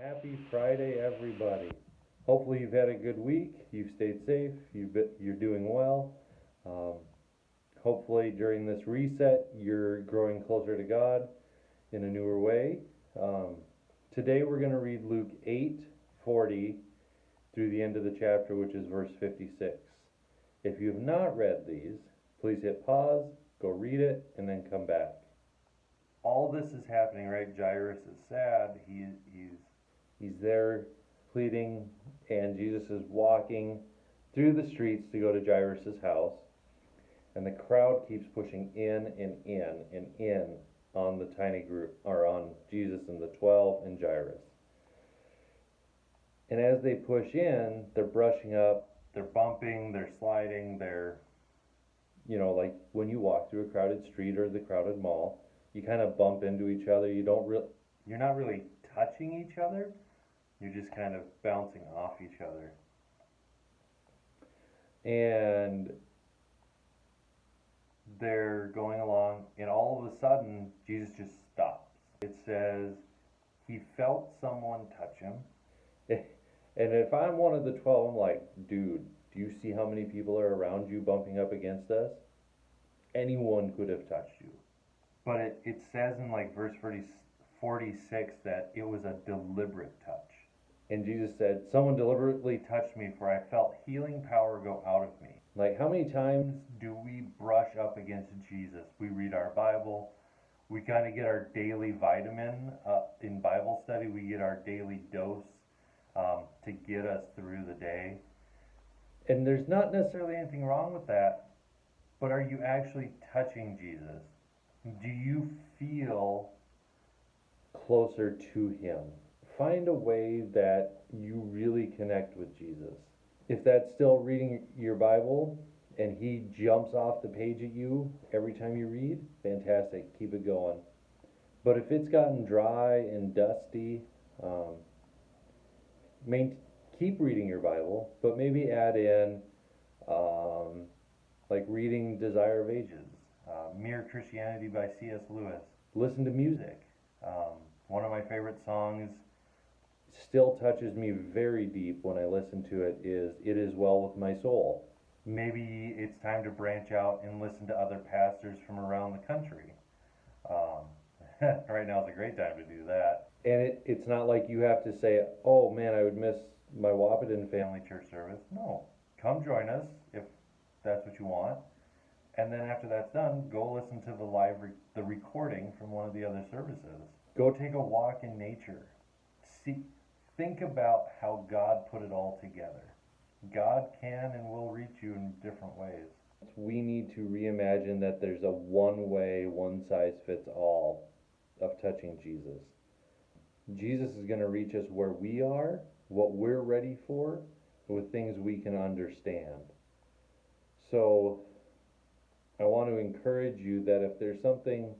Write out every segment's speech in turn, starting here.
Happy Friday, everybody. Hopefully you've had a good week. You've stayed safe. You're doing well. Um, Hopefully during this reset, you're growing closer to God in a newer way. Um, Today we're going to read Luke 8:40 through the end of the chapter, which is verse 56. If you have not read these, please hit pause, go read it, and then come back. All this is happening, right? Jairus is sad. He's there pleading, and Jesus is walking through the streets to go to Jairus' house, and the crowd keeps pushing in and in and in on the tiny group, or on Jesus and the 12 and Jairus. And as they push in, they're brushing up, they're bumping, they're sliding, like when you walk through a crowded street or the crowded mall, you kind of bump into each other. You're not really touching each other. You're just kind of bouncing off each other. And they're going along, and all of a sudden, Jesus just stops. It says, he felt someone touch him. And if I'm one of the 12, I'm like, dude, do you see how many people are around you bumping up against us? Anyone could have touched you. But it says in verse 46 that it was a deliberate touch. And Jesus said, someone deliberately touched me, for I felt healing power go out of me. Like, how many times do we brush up against Jesus? We read our Bible. We kind of get our daily vitamin in Bible study. We get our daily dose to get us through the day. And there's not necessarily anything wrong with that, but are you actually touching Jesus? Do you feel closer to him? Find a way that you really connect with Jesus. If that's still reading your Bible and he jumps off the page at you every time you read, fantastic, keep it going. But if it's gotten dry and dusty, keep reading your Bible, but maybe add in reading Desire of Ages, Mere Christianity by C.S. Lewis. Listen to music. One of my favorite songs still touches me very deep when I listen to it is It Is Well With My Soul. Maybe it's time to branch out and listen to other pastors from around the country. Right now is a great time to do that. And it's not like you have to say, oh man, I would miss my Wahpeton family church service. No, come join us if that's what you want. And then after that's done, go listen to the recording from one of the other services. Go take a walk in nature. Think about how God put it all together. God can and will reach you in different ways. We need to reimagine that there's a one-way, one-size-fits-all of touching Jesus. Jesus is going to reach us where we are, what we're ready for, with things we can understand. So I want to encourage you that if there's something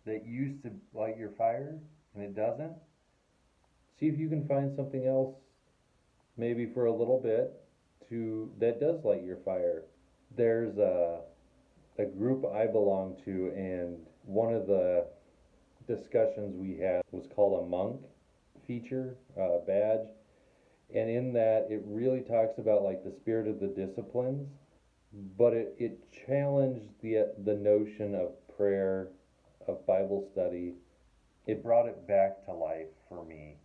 that used to light your fire and it doesn't, see if you can find something else, maybe for a little bit, that does light your fire. There's a group I belong to, and one of the discussions we had was called a monk feature badge, and in that it really talks about the spirit of the disciplines, but it challenged the notion of prayer, of Bible study. It brought it back to life for me.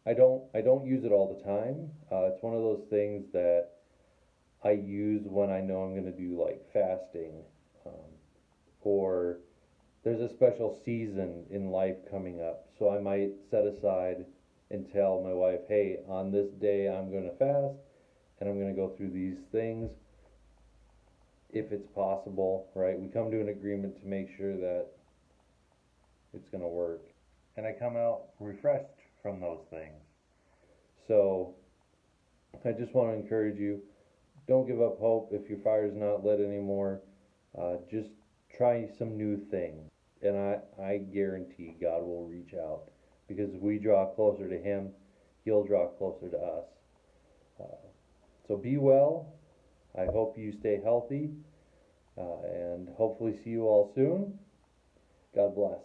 I don't use it all the time. It's one of those things that I use when I know I'm going to do fasting, or there's a special season in life coming up. So I might set aside and tell my wife, hey, on this day I'm going to fast and I'm going to go through these things if it's possible, right? We come to an agreement to make sure that it's going to work. And I come out refreshed from those things. So I just want to encourage you, don't give up hope if your fire's not lit anymore. Just try some new things, and I guarantee God will reach out, because if we draw closer to him, he'll draw closer to us. So be well. I hope you stay healthy, and hopefully see you all soon. God bless.